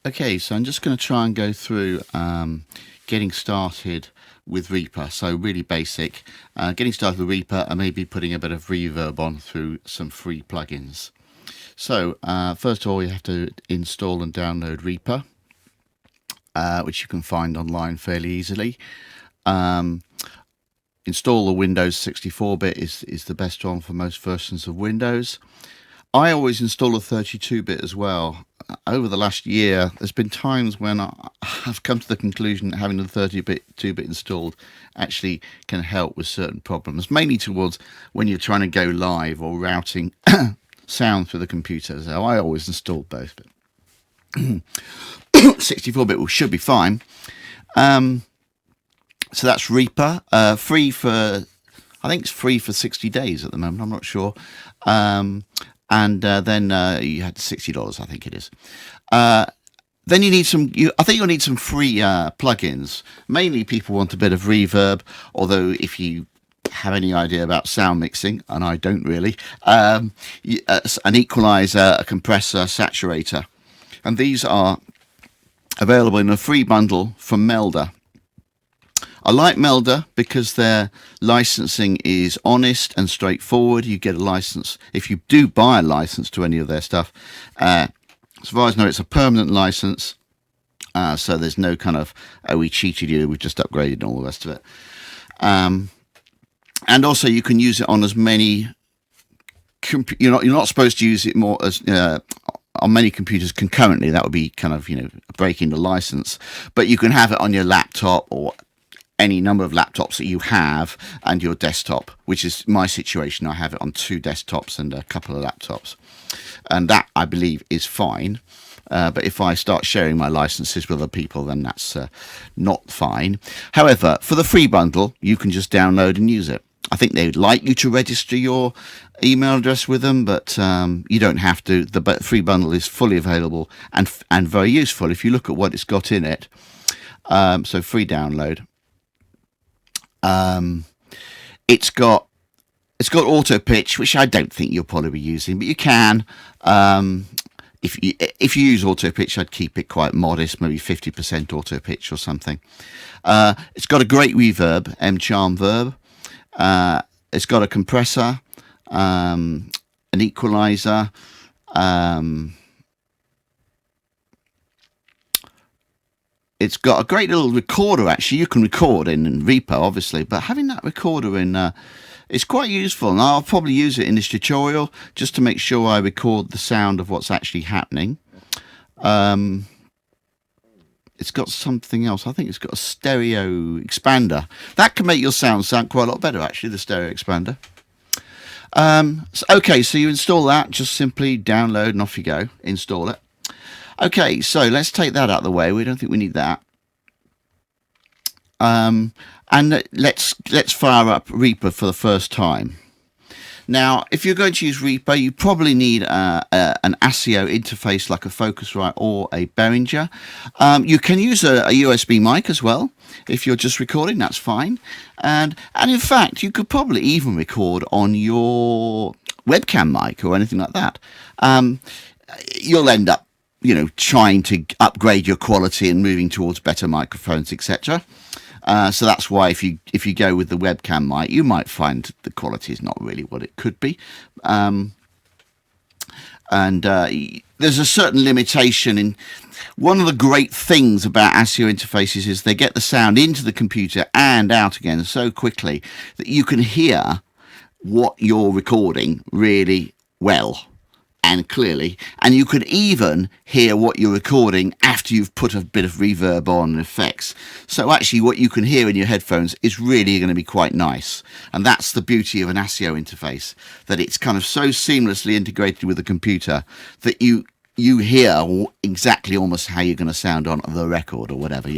Okay, so I'm just going to try and go through getting started with Reaper. So really basic. Getting started with Reaper and maybe putting a bit of reverb on through some free plugins. So first of all, you have to install and download Reaper, which you can find online fairly easily. Install the Windows 64-bit is the best one for most versions of Windows. I always install a 32-bit as well. Over the last year, there's been times when I've come to the conclusion that having the 32-bit installed actually can help with certain problems, mainly towards when you're trying to go live or routing sound through the computer. So I always install both, but 64-bit should be fine. So that's Reaper, free for, I think it's free for 60 days at the moment, I'm not sure. And then you had $60, I think it is. Then you need some. I think you'll need some free plugins. Mainly, people want a bit of reverb. Although, if you have any idea about sound mixing, and I don't really, an equalizer, a compressor, saturator, and these are available in a free bundle from Melda. I like Melda because their licensing is honest and straightforward. You get a license. If you do buy a license to any of their stuff, as far as I know, it's a permanent license. So there's no kind of, oh, we cheated you, we've just upgraded and all the rest of it. And also you can use it on as many, you're not supposed to use it more as, on many computers concurrently. That would be kind of, breaking the license. But you can have it on your laptop or any number of laptops that you have and your desktop, which is my situation. I have it on 2 desktops and a couple of laptops, and that I believe is fine. But if I start sharing my licenses with other people, then that's not fine. However, for the free bundle, you can just download and use it. I think they'd like you to register your email address with them, but you don't have to. The free bundle is fully available and very useful if you look at what it's got in it. So free download. It's got auto pitch, which I don't think you'll probably be using, but you can. If you use auto pitch, I'd keep it quite modest, maybe 50% auto pitch or something. It's got a great reverb, M-Charm Verb. It's got a compressor, an equalizer. It's got a great little recorder, actually. You can record in Reaper, obviously, but having that recorder in is quite useful. And I'll probably use it in this tutorial just to make sure I record the sound of what's actually happening. It's got something else. I think it's got a stereo expander. That can make your sound quite a lot better, actually, the stereo expander. Okay, so you install that. Just simply download and off you go. Install it. Okay, so let's take that out of the way. We don't think we need that. And let's fire up Reaper for the first time. Now, if you're going to use Reaper, you probably need an ASIO interface like a Focusrite or a Behringer. You can use a USB mic as well. If you're just recording, that's fine. And in fact, you could probably even record on your webcam mic or anything like that. You'll end up trying to upgrade your quality and moving towards better microphones, etc. So that's why if you go with the webcam mic, you might find the quality is not really what it could be. There's a certain limitation in. One of the great things about ASIO interfaces is they get the sound into the computer and out again so quickly that you can hear what you're recording really well and clearly, and you could even hear what you're recording after you've put a bit of reverb on and effects. So actually what you can hear in your headphones is really going to be quite nice, and that's the beauty of an ASIO interface, that it's kind of so seamlessly integrated with the computer that you hear exactly almost how you're going to sound on the record or whatever.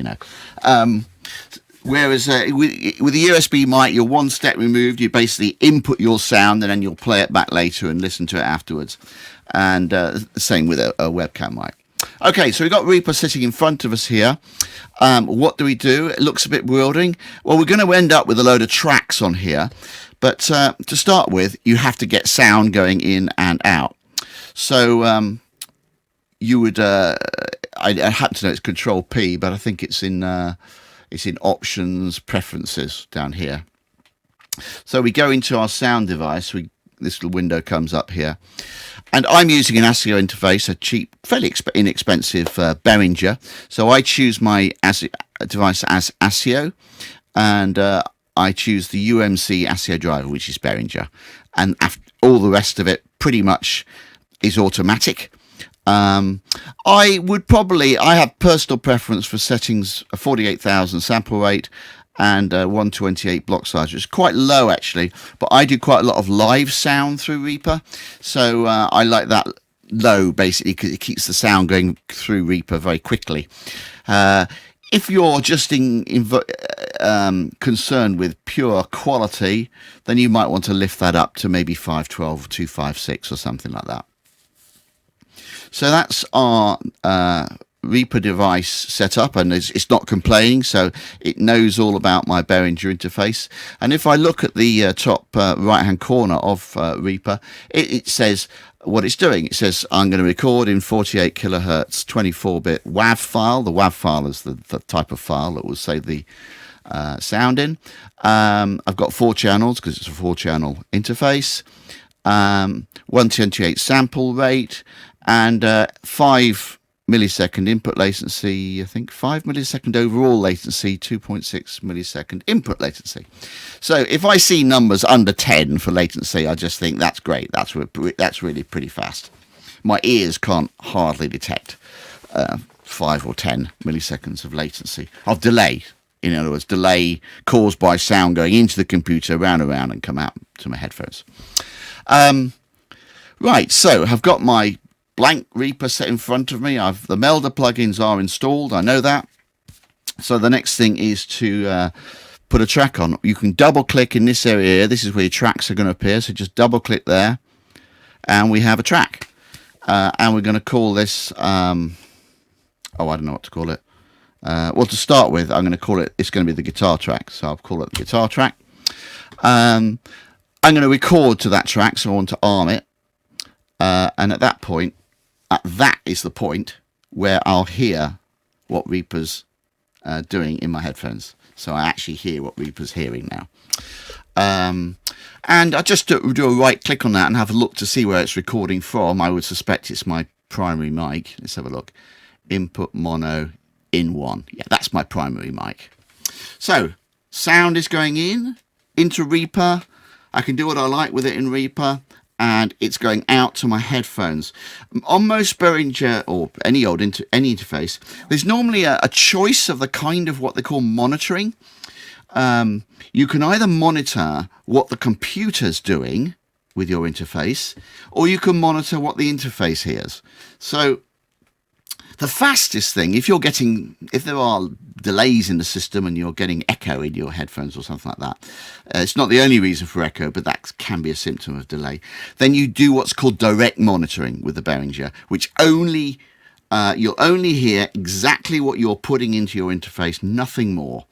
Whereas with the USB mic, you're one step removed. You basically input your sound and then you'll play it back later and listen to it afterwards. And same with a webcam mic. Okay, so we've got Reaper sitting in front of us here. What do? It looks a bit bewildering. Well, we're going to end up with a load of tracks on here. But to start with, you have to get sound going in and out. So you would, I happen to know it's Control P, but I think it's in Options, Preferences down here. So we go into our sound device. This little window comes up here, and I'm using an ASIO interface, a cheap, fairly inexpensive Behringer. So I choose my device as ASIO, and I choose the UMC ASIO driver, which is Behringer, and all the rest of it pretty much is automatic. I have personal preference for settings a 48,000 sample rate and 128 block size, which is quite low actually, but I do quite a lot of live sound through Reaper, so I like that low basically because it keeps the sound going through Reaper very quickly. If you're just concerned with pure quality, then you might want to lift that up to maybe 512, 256 or something like that. So that's our Reaper device set up, and it's not complaining, so it knows all about my Behringer interface. And if I look at the top right hand corner of Reaper, it says what it's doing. It says I'm going to record in 48 kilohertz 24-bit WAV file. The WAV file is the type of file that will save the sound in. I've got 4 channels because it's a 4-channel interface, 128 sample rate, and 5 millisecond input latency, I think 5 millisecond overall latency, 2.6 millisecond input latency. So if I see numbers under 10 for latency, I just think that's great. That's really pretty fast. My ears can't hardly detect 5 or 10 milliseconds of latency, of delay. In other words, delay caused by sound going into the computer, round and round, and come out to my headphones. Right, so I've got my blank Reaper set in front of me. The Melda plugins are installed, I know that. So the next thing is to put a track on. You can double click in this area here. This is where your tracks are going to appear, so just double click there and we have a track. And we're going to call this I don't know what to call it. Well, to start with, I'm going to call it, it's going to be the guitar track, so I'll call it the guitar track. I'm going to record to that track, so I want to arm it, and at that is the point where I'll hear what Reaper's doing in my headphones. So I actually hear what Reaper's hearing now. And I just do a right click on that and have a look to see where it's recording from. I would suspect it's my primary mic. Let's have a look. Input mono in 1. Yeah, that's my primary mic. So sound is going into Reaper. I can do what I like with it in Reaper, and it's going out to my headphones. On most Behringer or any interface, there's normally a choice of the kind of what they call monitoring. You can either monitor what the computer's doing with your interface, or you can monitor what the interface hears. So the fastest thing, if there are delays in the system and you're getting echo in your headphones or something like that, it's not the only reason for echo, but that can be a symptom of delay, then you do what's called direct monitoring with the Behringer, which you'll only hear exactly what you're putting into your interface, nothing more.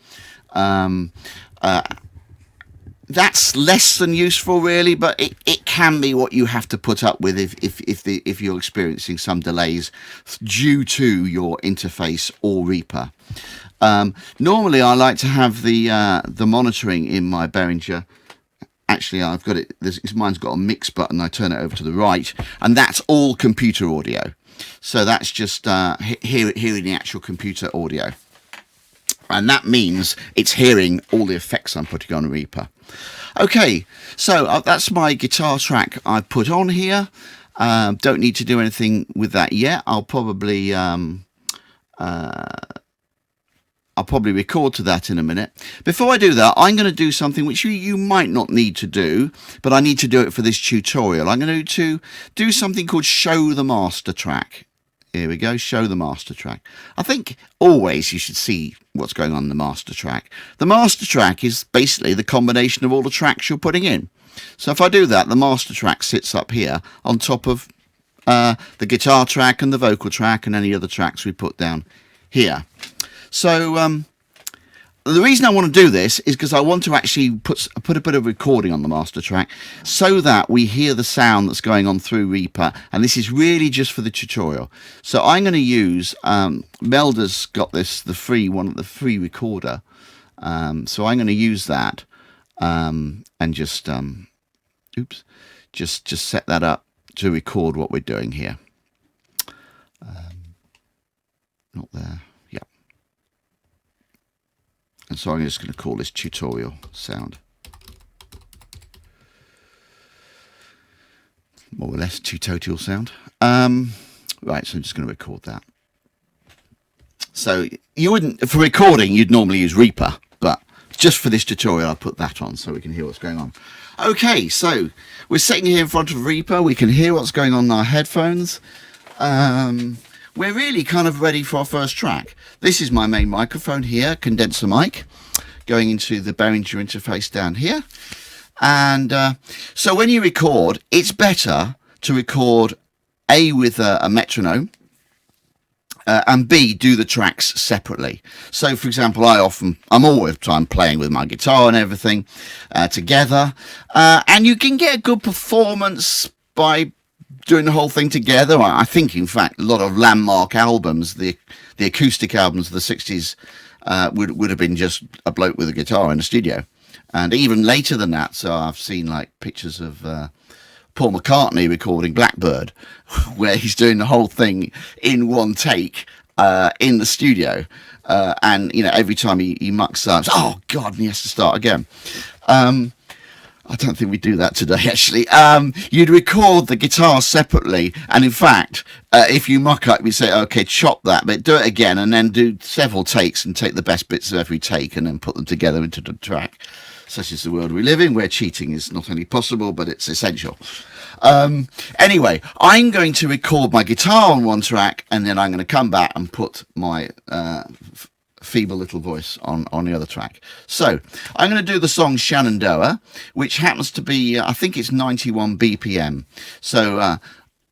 That's less than useful really, but it can be what you have to put up with if you're experiencing some delays due to your interface or Reaper. Normally I like to have the monitoring in my Behringer. Actually, I've got it. Mine's got a mix button. I turn it over to the right, and that's all computer audio. So that's just hearing the actual computer audio. And that means it's hearing all the effects I'm putting on Reaper. Okay, so that's my guitar track I put on here. Don't need to do anything with that yet. I'll probably record to that in a minute. Before I do that, I'm going to do something which you might not need to do, but I need to do it for this tutorial. I'm going to do something called show the master track. Here we go, show the master track. I think always you should see what's going on in the master track. The master track is basically the combination of all the tracks you're putting in. So if I do that, the master track sits up here on top of the guitar track and the vocal track and any other tracks we put down here. So the reason I want to do this is because I want to actually put a bit of recording on the master track so that we hear the sound that's going on through Reaper. And this is really just for the tutorial. So I'm going to use, Melda's got the free recorder. So I'm going to use that and just set that up to record what we're doing here. Not there. Yeah. And so I'm just going to call this tutorial sound. More or less tutorial sound. Right, so I'm just going to record that. So you wouldn't, for recording, you'd normally use Reaper, but just for this tutorial, I'll put that on so we can hear what's going on. Okay, so we're sitting here in front of Reaper. We can hear what's going on in our headphones. We're really kind of ready for our first track. This is my main microphone here, condenser mic, going into the Behringer interface down here. And so when you record, it's better to record A, with a metronome, and B, do the tracks separately. So, for example, I'm all the time playing with my guitar and everything together. And you can get a good performance by doing the whole thing together. I think, in fact, a lot of landmark albums, the acoustic albums of the 60s, would have been just a bloke with a guitar in the studio. And even later than that, so I've seen like pictures of Paul McCartney recording Blackbird, where he's doing the whole thing in one take in the studio. And, you know, every time he mucks up, oh, God, and he has to start again. I don't think we do that today, actually. You'd record the guitar separately, and in fact, if you muck up, you say, okay, chop that, but do it again, and then do several takes and take the best bits of every take and then put them together into the track. Such is the world we live in, where cheating is not only possible, but it's essential. Anyway, I'm going to record my guitar on one track, and then I'm going to come back and put my feeble little voice on the other track. So I'm going to do the song Shenandoah, which happens to be, I think it's 91 BPM. So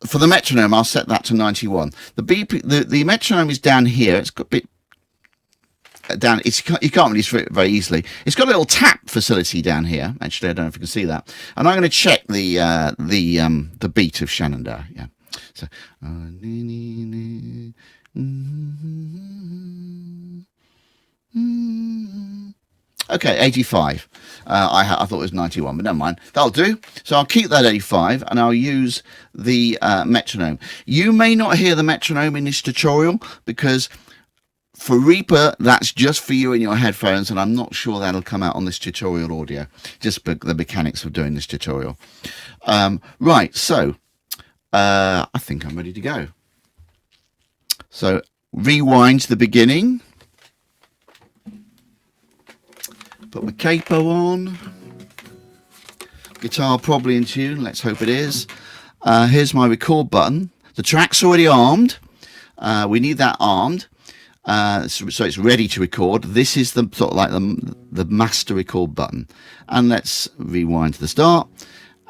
for the metronome, I'll set that to 91. The metronome is down here. It's got a bit down. You can't really see it very easily. It's got a little tap facility down here. Actually, I don't know if you can see that. And I'm going to check the beat of Shenandoah. Yeah. So. Okay, 85. I thought it was 91, but never mind. That'll do. So I'll keep that 85, and I'll use the metronome. You may not hear the metronome in this tutorial, because for Reaper, that's just for you in your headphones, and I'm not sure that'll come out on this tutorial audio, just the mechanics of doing this tutorial. Right, so I think I'm ready to go. So rewind to the beginning. Put my capo on. Guitar probably in tune. Let's hope it is. Here's my record button. The track's already armed. We need that armed. So it's ready to record. This is the sort of like the master record button. And let's rewind to the start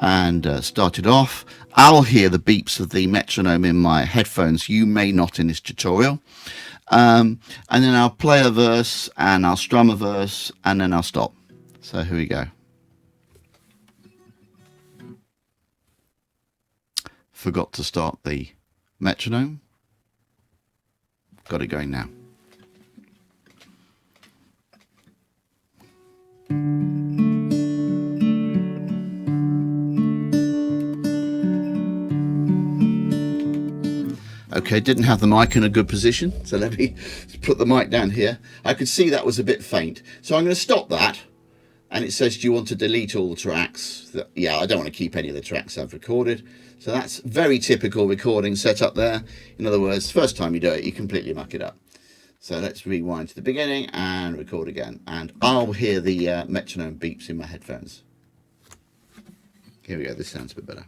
and start it off. I'll hear the beeps of the metronome in my headphones. You may not in this tutorial. And then I'll play a verse and I'll strum a verse and then I'll stop. So here we go. Forgot to start the metronome. Got it going now. Okay, didn't have the mic in a good position, so let me put the mic down here. I could see that was a bit faint, so I'm going to stop that. And it says, do you want to delete all the tracks? Yeah, I don't want to keep any of the tracks I've recorded. So that's very typical recording setup there. In other words, first time you do it, you completely muck it up. So let's rewind to the beginning and record again. And I'll hear the metronome beeps in my headphones. Here we go, this sounds a bit better.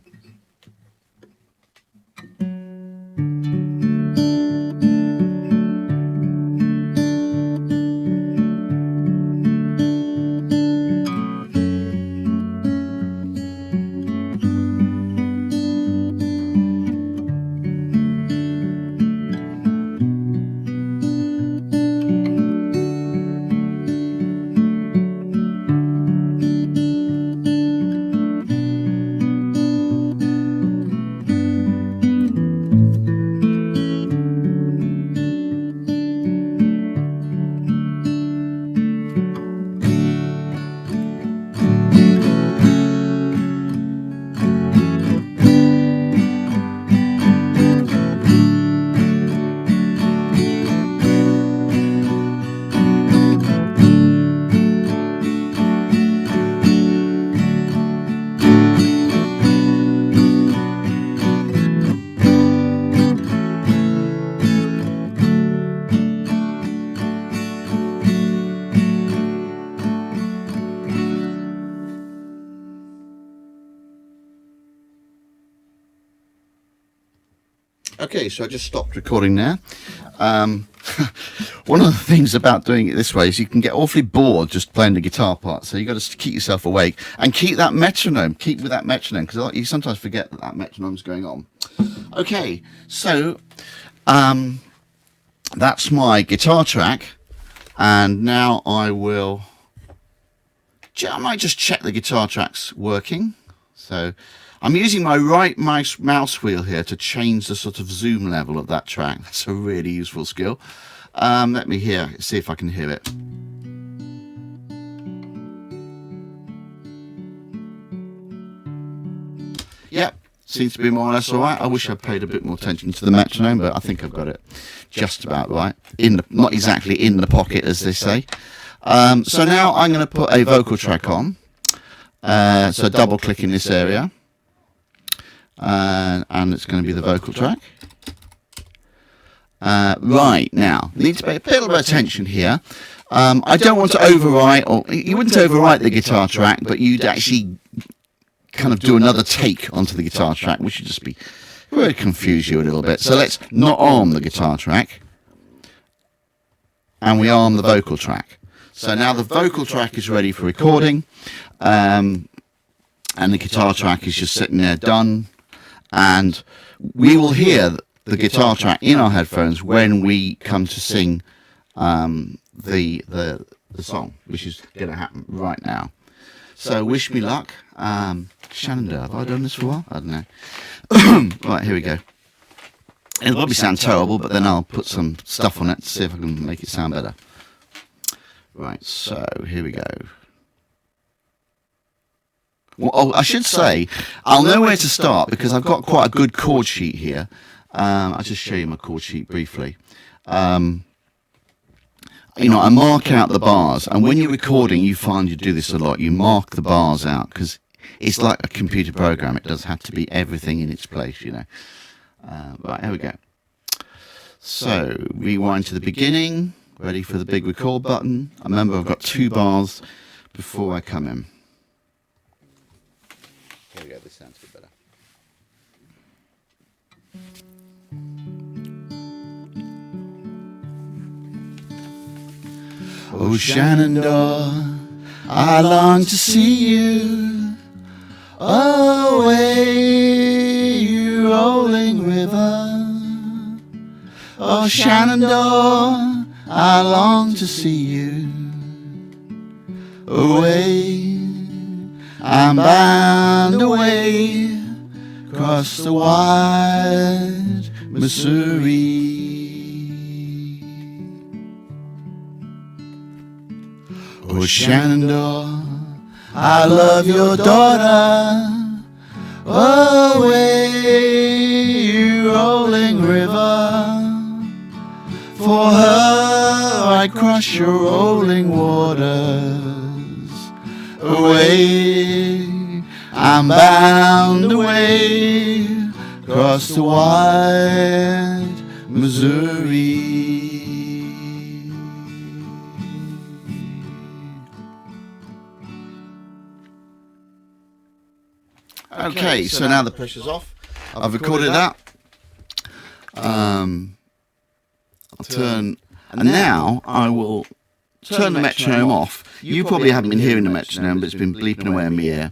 Okay, so I just stopped recording there. One of the things about doing it this way is you can get awfully bored just playing the guitar part. So you got to keep yourself awake and keep that metronome. Keep with that metronome, because you sometimes forget that that metronome's going on. Okay, so that's my guitar track, and now I might just check the guitar track's working. So I'm using my right mouse wheel here to change the sort of zoom level of that track. That's a really useful skill. Let me see if I can hear it. Yep, seems to be more or less all right. I wish I'd paid a bit more attention to the metronome, but I think I've got it just about right. Not exactly in the pocket, as they say. So now I'm going to put a vocal track on. So double click in this area. And it's going to be the vocal track. Right, now, need to pay a little bit of attention here. I don't want to overwrite, or you wouldn't overwrite the guitar track, but you'd actually kind of do another take onto the guitar track, which would confuse you a little bit. So let's not arm the guitar track, and we arm the vocal track. So now the vocal track is ready for recording, and the guitar track is just sitting there done. And we will hear the guitar track in our headphones when we come to sing the song, which is going to happen right now. So wish me luck. Shenandoah, have I done this for a while? I don't know. Right, here we go. It'll probably sound terrible, but then I'll put some stuff on it to see if I can make it sound better. Right, so here we go. Well, I should say, I'll know where to start because I've got quite a good chord sheet here. I'll just show you my chord sheet briefly. I mark out the bars, and when you're recording, you find you do this a lot. You mark the bars out because it's like a computer program. It does have to be everything in its place, Right, here we go. So, rewind to the beginning. Ready for the big record button. I remember I've got 2 bars before I come in. Here we go, this sounds a bit better. Oh, Shenandoah, I long to see you. Away, you rolling river. Oh, Shenandoah, I long to see you. Away, I'm bound away across the wide Missouri. Oh, Shenandoah, I love your daughter. Away, you rolling river. For her, I'd cross your rolling waters. Away, I'm bound away across the wide Missouri. Okay, so now the pressure's off. I've recorded that. I'll turn, and now I will turn the metronome off. You probably haven't been hearing the metronome, but it's been bleeping away in my ear.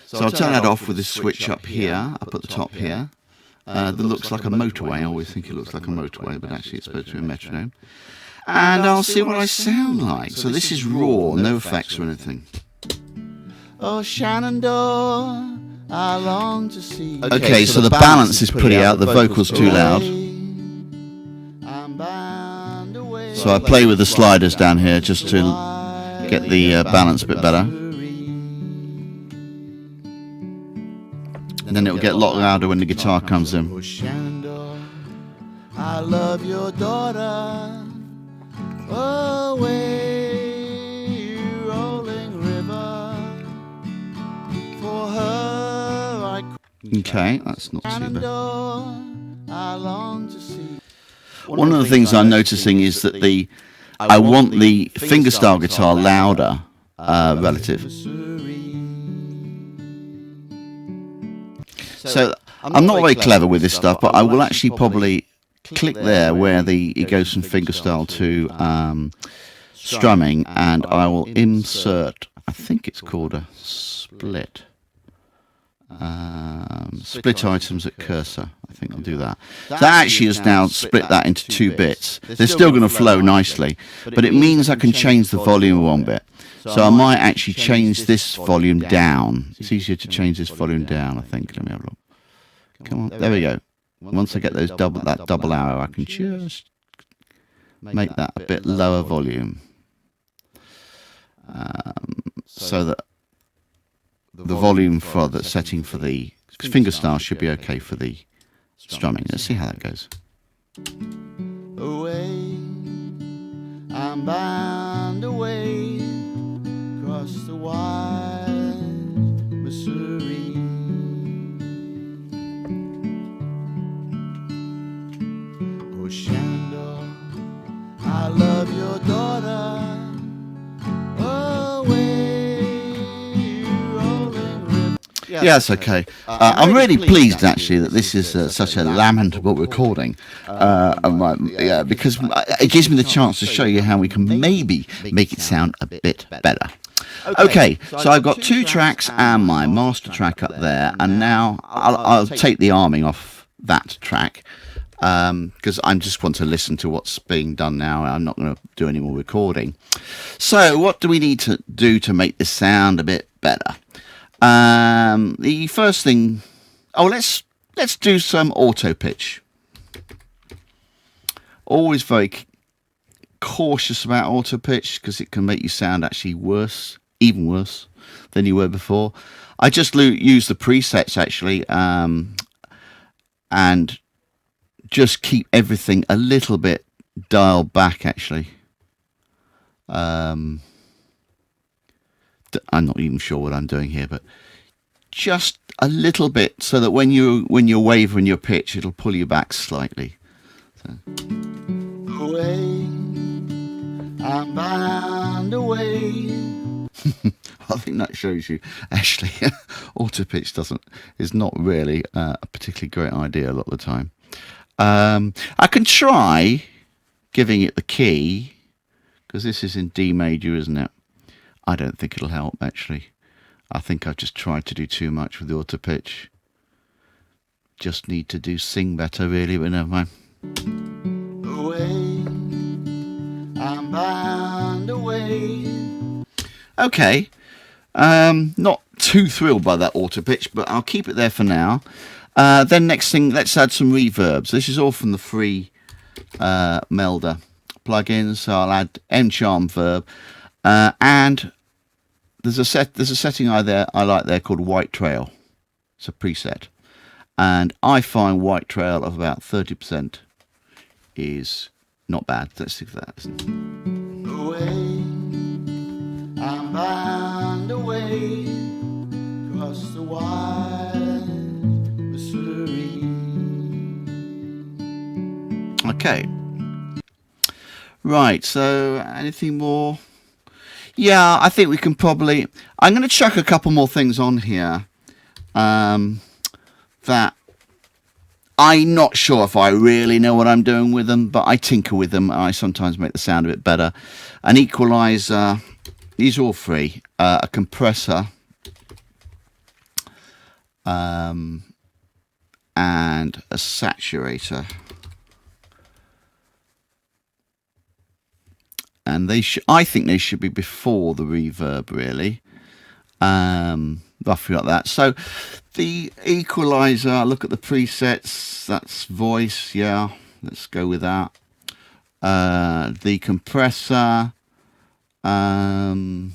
So I'll turn that off with this switch up here, up at the top here. That looks like a motorway. I always think it looks like a motorway, but actually it's supposed to be a metronome. And I'll see what I sound like. So this is raw, no effects or anything. Oh, Shenandoah, I long to see. Okay, so the balance is pretty out, the vocal's too loud. So I play with the sliders down here just to get the balance a bit better. And then it'll get a lot louder when the guitar comes in. I love your daughter. Away, you rolling river. For her, okay, that's not too bad. One of the things I'm noticing is that I want the fingerstyle guitar louder relative. So I'm not very clever with this stuff, but I will actually probably click there where it goes from fingerstyle to strumming, and I will insert, I think it's called a split. Split items at cursor. I think I'll do that. That actually has now split that into 2 bits. They're still going to flow nicely, but it means I can change the volume one bit. So I might actually change this volume down. It's easier to change this volume down, I think. Let me have a look. Come on, there we go. Once I get that double arrow, I can just make that a bit lower volume, so that the volume for the setting for the fingerstyle should be okay for the strumming. Let's see how that goes. Away, I'm bound away across the wide Missouri. Oh, Shandor, I love your daughter. Yes, okay. I'm really pleased actually that this is such a lamentable recording, because it gives me the chance to show you how we can maybe make it sound a bit better. Okay, so I've got 2 tracks and my master track up there, and now I'll take the arming off that track, because I just want to listen to what's being done now. I'm not going to do any more recording. So what do we need to do to make this sound a bit better? The first thing, let's do some auto pitch. Always very cautious about auto pitch because it can make you sound actually worse, even worse than you were before. I just use the presets actually, and just keep everything a little bit dialed back actually. I'm not even sure what I'm doing here, but just a little bit so that when you're wavering your pitch, it'll pull you back slightly. So. Away, I'm bound away. I think that shows you actually auto pitch is not really a particularly great idea a lot of the time. I can try giving it the key, because this is in D major, isn't it? I don't think it'll help actually. I think I've just tried to do too much with the auto pitch. Just need to sing better really, but never mind. Away, I'm bound away. Okay, not too thrilled by that auto pitch, but I'll keep it there for now. Then next thing, let's add some reverbs. This is all from the free Melda plugins, so I'll add M-Charm Verb, and there's a setting I like there called White Trail. It's a preset, and I find White Trail of about 30% is not bad. Let's see if that isn't. Away, I'm bound away across the wide Missouri. Okay. Right, so anything more? Yeah, I think we can probably... I'm going to chuck a couple more things on here that I'm not sure if I really know what I'm doing with them, but I tinker with them and I sometimes make the sound a bit better. An equalizer, these are all free, a compressor, and a saturator. And I think they should be before the reverb, really. Roughly like that. So the equalizer, look at the presets. That's voice, yeah. Let's go with that. The compressor. Has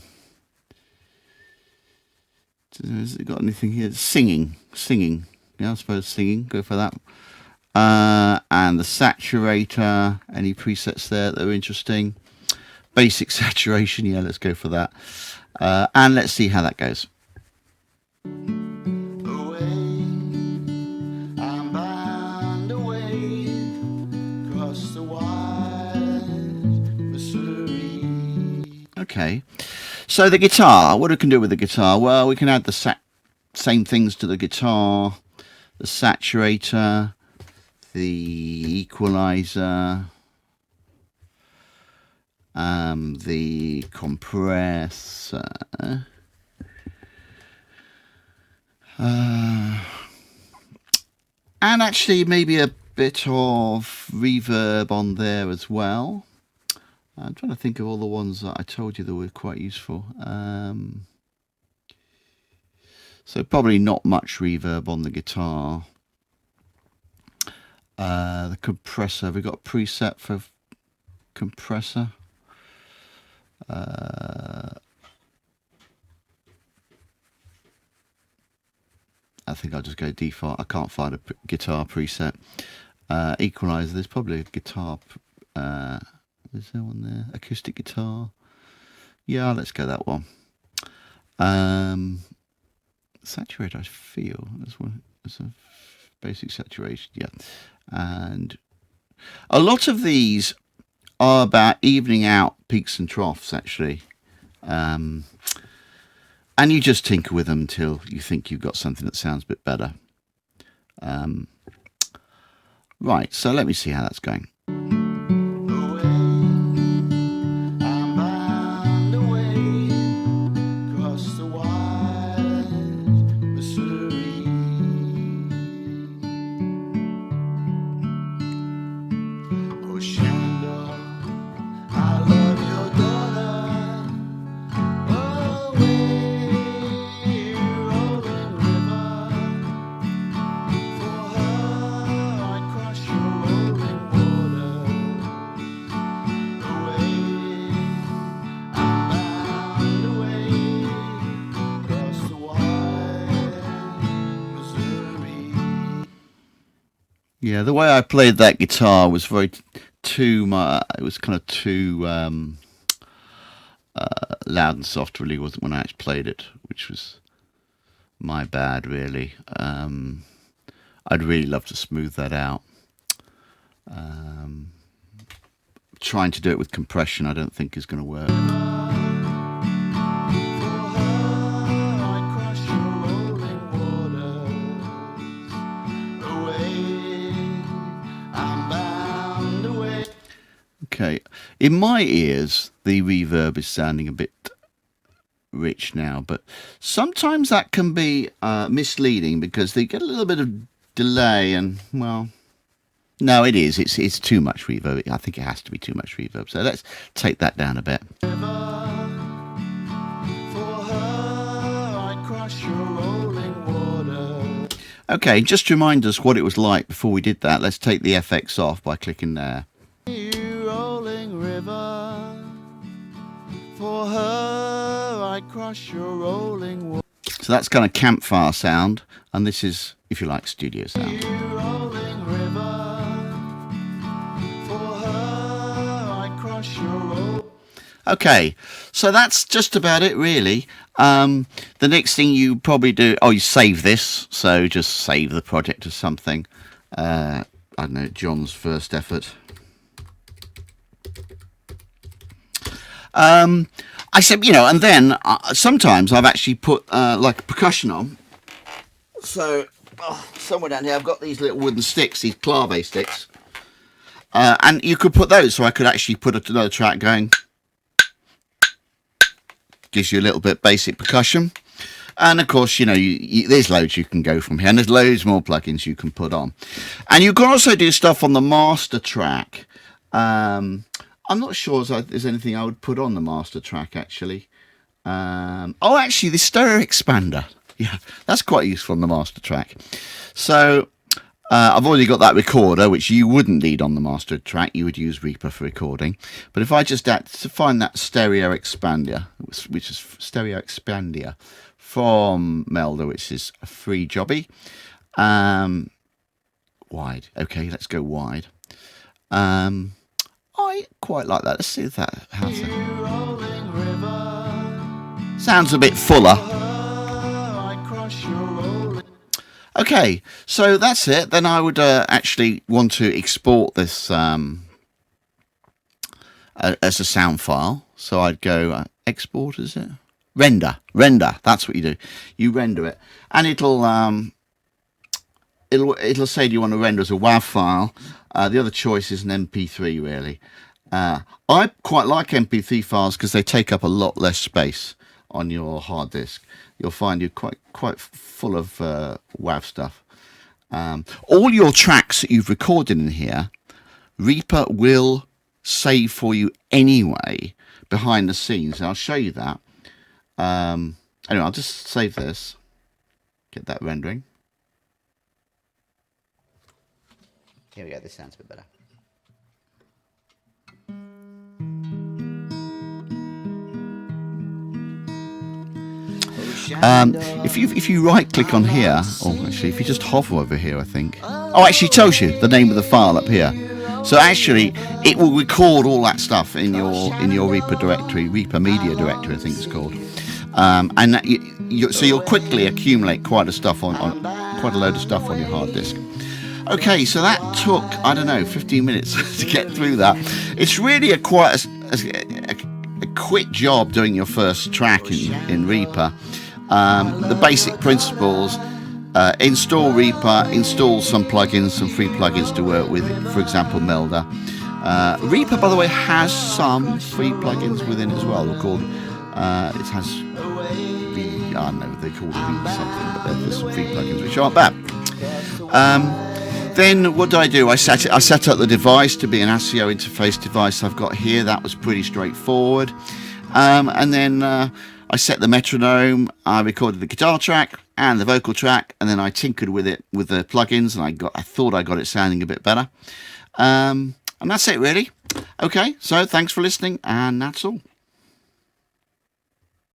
it got anything here? Singing. Yeah, I suppose singing. Go for that. And the saturator. Any presets there that are interesting? Basic saturation, yeah, let's go for that. And let's see how that goes. Away, I'm bound away across the wide Missouri. Okay, so the guitar, what we can do with the guitar? Well, we can add the same things to the guitar the saturator, the equalizer, the compressor, and actually maybe a bit of reverb on there as well. I'm trying to think of all the ones that I told you that were quite useful. So probably not much reverb on the guitar. The compressor, we've got a preset for compressor. I think I'll just go default. I can't find a guitar preset. Equalizer, there's probably a guitar. Is there one there? Acoustic guitar. Yeah, let's go that one. Saturate, I feel. That's one. That's a basic saturation. Yeah. And a lot of these are about evening out peaks and troughs, actually. And you just tinker with them until you think you've got something that sounds a bit better. Right, so let me see how that's going. Yeah, the way I played that guitar was very too much. It was kind of too loud and soft, really, wasn't when I actually played it, which was my bad, really. I'd really love to smooth that out. Trying to do it with compression, I don't think is going to work. Okay, in my ears, the reverb is sounding a bit rich now, but sometimes that can be misleading because they get a little bit of delay and, well, no, it is. It's too much reverb. I think it has to be too much reverb. So let's take that down a bit. Okay, just to remind us what it was like before we did that, let's take the FX off by clicking there. For her, I cross your rolling water. So that's kind of campfire sound, and this is, if you like, studio sound. Okay, so that's just about it, really. The next thing you probably do, you save this. So just save the project as something. I don't know, John's first effort. I said, and then sometimes I've actually put like percussion on. So somewhere down here I've got these little wooden sticks, these clave sticks, and you could put those. So I could actually put another track going. Gives you a little bit basic percussion, and of course, there's loads you can go from here, and there's loads more plugins you can put on, and you can also do stuff on the master track. I'm not sure if there's anything I would put on the master track, actually. Actually, the stereo expander. Yeah, that's quite useful on the master track. So I've already got that recorder, which you wouldn't need on the master track. You would use Reaper for recording. But if I just had to find that stereo expander, which is stereo expander from Melda, which is a free jobby. Wide. Okay, let's go wide. I quite like that. Let's see if that sounds a bit fuller. Okay, so that's it. Then I would actually want to export this as a sound file. So I'd go export, is it? Render. That's what you do. You render it, and it'll it'll say, do you want to render as a WAV file? The other choice is an MP3, really. I quite like MP3 files because they take up a lot less space on your hard disk. You'll find you're quite full of WAV stuff. All your tracks that you've recorded in here, Reaper will save for you anyway behind the scenes, and I'll show you that. Anyway, I'll just save this, get that rendering. Here we go, this sounds a bit better. If you right click on here, or actually if you just hover over here, I think. Oh, actually it tells you the name of the file up here. So actually it will record all that stuff in your Reaper directory, Reaper Media Directory, I think it's called. And that so you'll quickly accumulate quite a load of stuff on your hard disk. Okay, so that took, I don't know, 15 minutes to get through that. It's really a quick job doing your first track in Reaper. The basic principles: install Reaper, install some plugins, some free plugins to work with, for example, Melda. Reaper, by the way, has some free plugins within it as well. They're called, it has, I don't know, they call it something, but there's some free plugins which aren't bad. Then what did? I set up the device to be an ASIO interface device I've got here. That was pretty straightforward. And then I set the metronome, I recorded the guitar track and the vocal track, and then I tinkered with it with the plugins, and I thought I got it sounding a bit better. And that's it, really. Okay, so thanks for listening, and that's all.